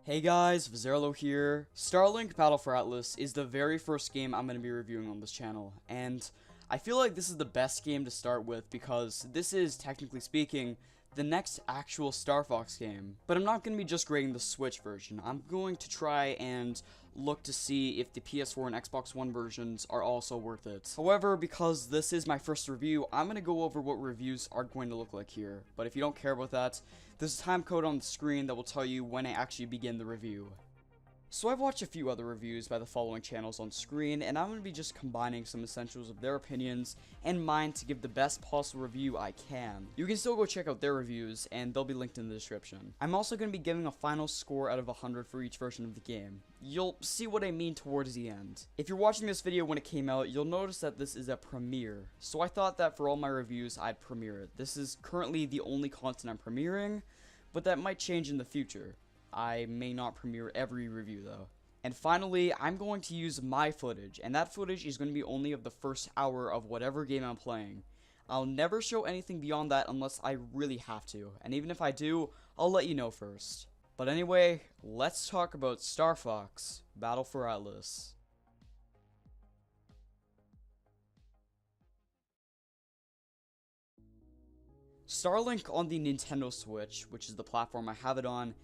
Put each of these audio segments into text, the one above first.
Hey guys, Arlo here. Starlink Battle for Atlas is the very first game I'm going to be reviewing on this channel, and I feel like this is the best game to start with because this is, technically speaking, the next actual Starfox game. But I'm not going to be just grading the Switch version. I'm going to try and look to see if the PS4 and Xbox One versions are also worth it. However, because this is my first review, I'm going to go over what reviews are going to look like here. But if you don't care about that, there's a time code on the screen that will tell you when I actually begin the review. So I've watched a few other reviews by the following channels on screen, and I'm going to be just combining some essentials of their opinions and mine to give the best possible review I can. You can still go check out their reviews, and they'll be linked in the description. I'm also going to be giving a final score out of 100 for each version of the game. You'll see what I mean towards the end. If you're watching this video when it came out, you'll notice that this is a premiere. So I thought that for all my reviews, I'd premiere it. This is currently the only content I'm premiering, but that might change in the future. I may not premiere every review though. And finally, I'm going to use my footage, and that footage is going to be only of the first hour of whatever game I'm playing. I'll never show anything beyond that unless I really have to, and even if I do, I'll let you know first. But anyway, let's talk about Starfox Battle for Atlas. Starlink on the Nintendo Switch, which is the platform I have it on,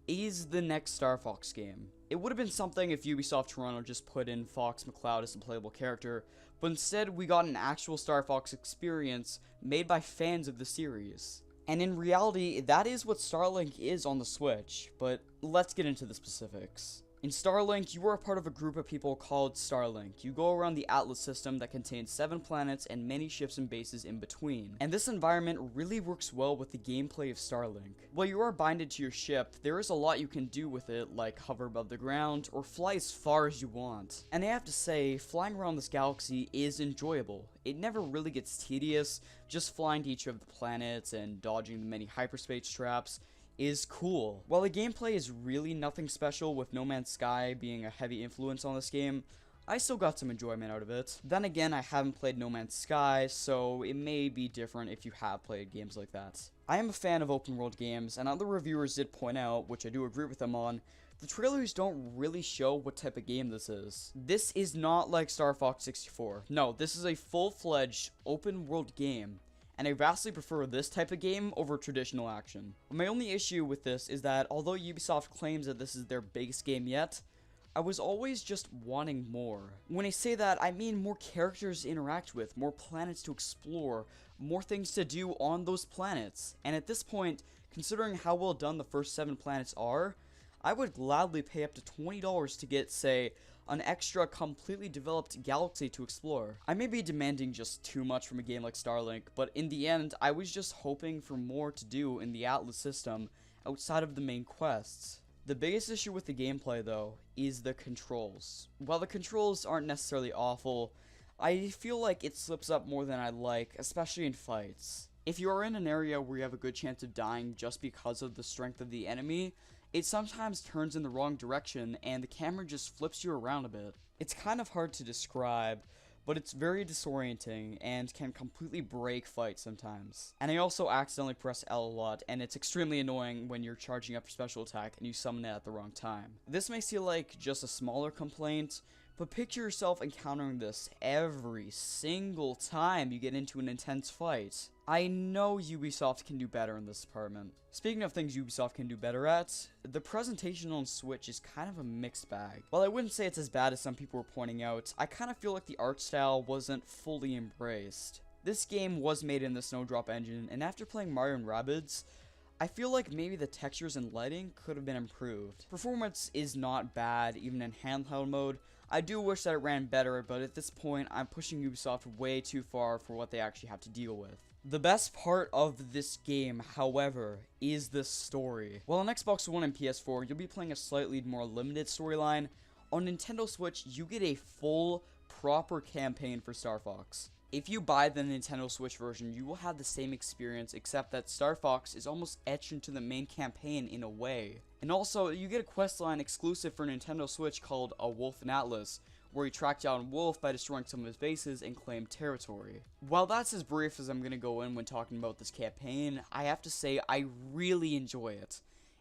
is the next Starfox game. It would have been something if Ubisoft Toronto just put in Fox McCloud as a playable character, but instead we got an actual Starfox experience made by fans of the series. And in reality, that is what Starlink is on the Switch, but let's get into the specifics. In Starlink, you are a part of a group of people called Starlink. You go around the Atlas system that contains 7 planets and many ships and bases in between. And this environment really works well with the gameplay of Starlink. While you are binded to your ship, there is a lot you can do with it, like hover above the ground or fly as far as you want. And I have to say, flying around this galaxy is enjoyable. It never really gets tedious, just flying to each of the planets and dodging the many hyperspace traps is cool. While the gameplay is really nothing special, with No Man's Sky being a heavy influence on this game, I still got some enjoyment out of it. Then again, I haven't played No Man's Sky, so it may be different if you have played games like that. I am a fan of open world games, and other reviewers did point out, which I do agree with them on, the trailers don't really show what type of game this is. This is not like Star Fox 64. No, this is a full-fledged open world game, and I vastly prefer this type of game over traditional action. My only issue with this is that although Ubisoft claims that this is their biggest game yet, I was always just wanting more. When I say that, I mean more characters to interact with, more planets to explore, more things to do on those planets. And at this point, considering how well done the first 7 planets are, I would gladly pay up to $20 to get, say, an extra completely developed galaxy to explore. I may be demanding just too much from a game like Starlink, but in the end, I was just hoping for more to do in the Atlas system outside of the main quests. The biggest issue with the gameplay, though, is the controls. While the controls aren't necessarily awful, I feel like it slips up more than I'd like, especially in fights. If you are in an area where you have a good chance of dying just because of the strength of the enemy, it sometimes turns in the wrong direction and the camera just flips you around a bit. It's kind of hard to describe, but it's very disorienting and can completely break fights sometimes. And I also accidentally press L a lot, and it's extremely annoying when you're charging up your special attack and you summon it at the wrong time. This may seem like just a smaller complaint, but picture yourself encountering this every single time you get into an intense fight. I know Ubisoft can do better in this department. Speaking of things Ubisoft can do better at, the presentation on Switch is kind of a mixed bag. While I wouldn't say it's as bad as some people were pointing out, I kind of feel like the art style wasn't fully embraced. This game was made in the Snowdrop engine, and after playing Mario & Rabbids, I feel like maybe the textures and lighting could have been improved. Performance is not bad, even in handheld mode. I do wish that it ran better, but at this point, I'm pushing Ubisoft way too far for what they actually have to deal with. The best part of this game, however, is the story. While on Xbox One and PS4, you'll be playing a slightly more limited storyline, on Nintendo Switch, you get a full, proper campaign for Starfox. If you buy the Nintendo Switch version, you will have the same experience, except that Starfox is almost etched into the main campaign in a way. And also, you get a questline exclusive for Nintendo Switch called A Wolf in Atlas, where you track down Wolf by destroying some of his bases and claim territory. While that's as brief as I'm going to go in when talking about this campaign, I have to say I really enjoy it.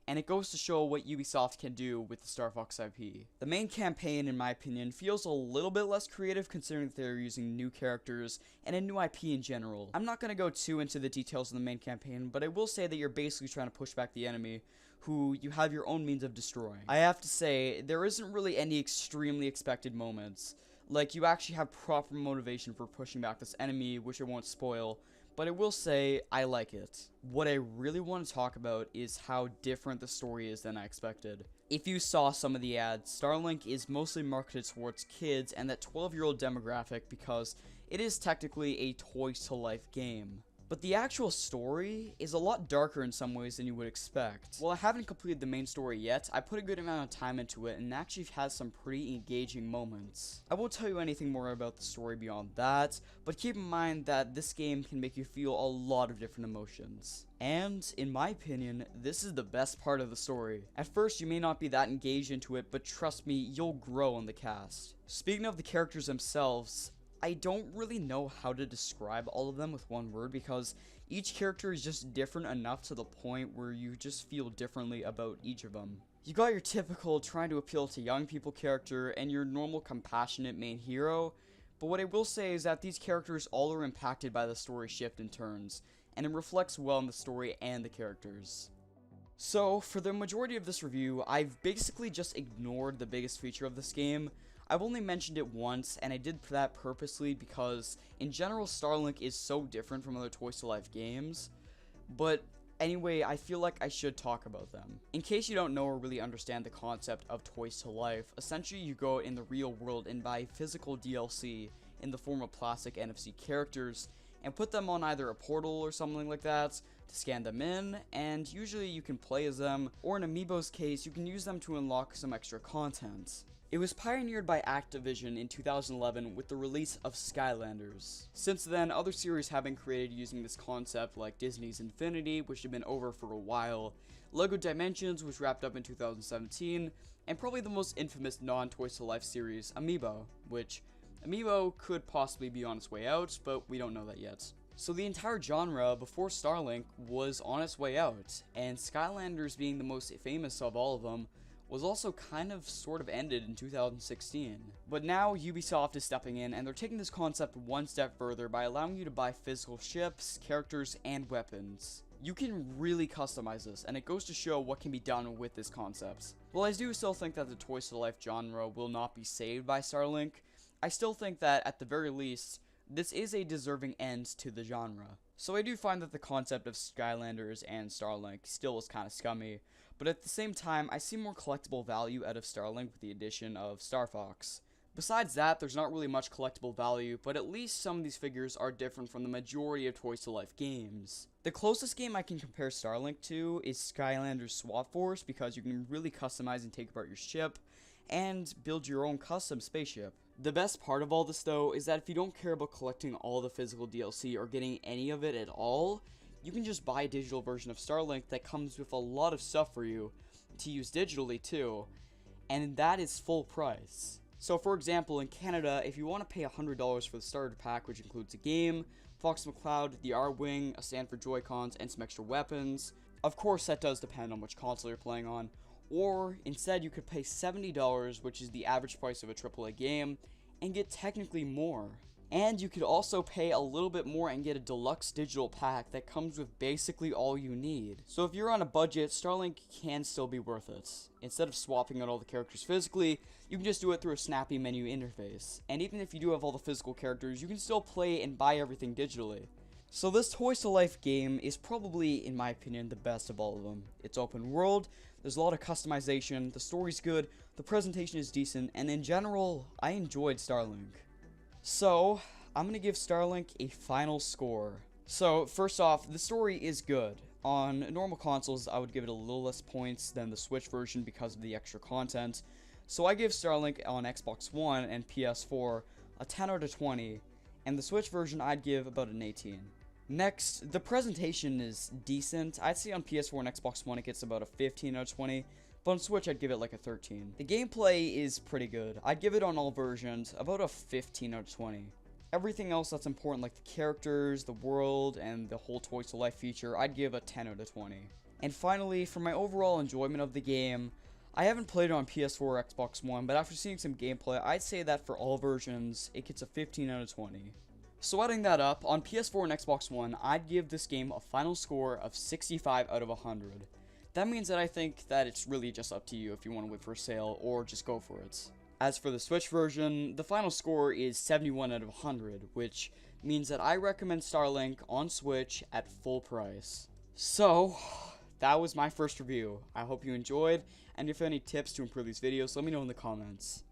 and it goes to show what Ubisoft can do with the Starfox IP. The main campaign, in my opinion, feels a little bit less creative considering that they're using new characters and a new IP in general. I'm not going to go too into the details of the main campaign, but I will say that you're basically trying to push back the enemy, who you have your own means of destroying. I have to say, there isn't really any extremely expected moments. Like, you actually have proper motivation for pushing back this enemy, which I won't spoil, but I will say, I like it. What I really want to talk about is how different the story is than I expected. If you saw some of the ads, Starlink is mostly marketed towards kids and that 12-year-old demographic because it is technically a toys-to-life game. But the actual story is a lot darker in some ways than you would expect. While I haven't completed the main story yet, I put a good amount of time into it and actually has some pretty engaging moments. I won't tell you anything more about the story beyond that, but keep in mind that this game can make you feel a lot of different emotions. And, in my opinion, this is the best part of the story. At first, you may not be that engaged into it, but trust me, you'll grow in the cast. Speaking of the characters themselves, I don't really know how to describe all of them with one word because each character is just different enough to the point where you just feel differently about each of them. You got your typical trying to appeal to young people character and your normal compassionate main hero, but what I will say is that these characters all are impacted by the story shift and turns, and it reflects well in the story and the characters. So, for the majority of this review, I've basically just ignored the biggest feature of this game. I've only mentioned it once, and I did that purposely because, in general, Starlink is so different from other Toys to Life games, but anyway, I feel like I should talk about them. In case you don't know or really understand the concept of Toys to Life, essentially you go in the real world and buy physical DLC in the form of plastic NFC characters, and put them on either a portal or something like that to scan them in, and usually you can play as them, or in Amiibo's case, you can use them to unlock some extra content. It was pioneered by Activision in 2011 with the release of Skylanders. Since then, other series have been created using this concept, like Disney's Infinity, which had been over for a while, LEGO Dimensions, which wrapped up in 2017, and probably the most infamous non-Toys to Life series, Amiibo, which Amiibo could possibly be on its way out, but we don't know that yet. So the entire genre before Starlink was on its way out, and Skylanders being the most famous of all of them, was also kind of sort of ended in 2016. But now Ubisoft is stepping in and they're taking this concept one step further by allowing you to buy physical ships, characters, and weapons. You can really customize this, and it goes to show what can be done with this concept. While I do still think that the Toys to Life genre will not be saved by Starlink, I still think that at the very least, this is a deserving end to the genre. So I do find that the concept of Skylanders and Starlink still is kind of scummy, but at the same time, I see more collectible value out of Starlink with the addition of Starfox. Besides that, there's not really much collectible value, but at least some of these figures are different from the majority of Toys to Life games. The closest game I can compare Starlink to is Skylanders SWAT Force because you can really customize and take apart your ship, and build your own custom spaceship. The best part of all this though is that if you don't care about collecting all the physical DLC or getting any of it at all, you can just buy a digital version of Starlink that comes with a lot of stuff for you to use digitally too, and that is full price. So for example, in Canada, if you want to pay $100 for the starter pack, which includes a game, Fox McCloud, the R-Wing, a stand for Joy-Cons, and some extra weapons, of course that does depend on which console you're playing on, or instead you could pay $70, which is the average price of a AAA game, and get technically more. And you could also pay a little bit more and get a deluxe digital pack that comes with basically all you need. So if you're on a budget, Starlink can still be worth it. Instead of swapping out all the characters physically, you can just do it through a snappy menu interface. And even if you do have all the physical characters, you can still play and buy everything digitally. So this Toys to Life game is probably, in my opinion, the best of all of them. It's open world, there's a lot of customization, the story's good, the presentation is decent, and in general, I enjoyed Starlink. So, I'm going to give Starlink a final score. So, first off, the story is good. On normal consoles, I would give it a little less points than the Switch version because of the extra content. So I give Starlink on Xbox One and PS4 a 10 out of 20, and the Switch version I'd give about an 18. Next, the presentation is decent. I'd say on PS4 and Xbox One it gets about a 15 out of 20, but on Switch I'd give it like a 13. The gameplay is pretty good. I'd give it on all versions about a 15 out of 20. Everything else that's important, like the characters, the world, and the whole Toys to Life feature, I'd give a 10 out of 20. And finally, for my overall enjoyment of the game, I haven't played it on PS4 or Xbox One, but after seeing some gameplay, I'd say that for all versions, it gets a 15 out of 20. So adding that up, on PS4 and Xbox One, I'd give this game a final score of 65 out of 100. That means that I think that it's really just up to you if you want to wait for a sale or just go for it. As for the Switch version, the final score is 71 out of 100, which means that I recommend Starlink on Switch at full price. So, that was my first review. I hope you enjoyed, and if you have any tips to improve these videos, let me know in the comments.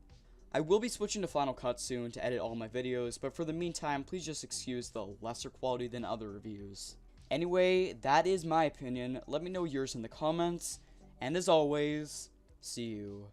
I will be switching to Final Cut soon to edit all my videos, but for the meantime, please just excuse the lesser quality than other reviews. Anyway, that is my opinion. Let me know yours in the comments, and as always, see you.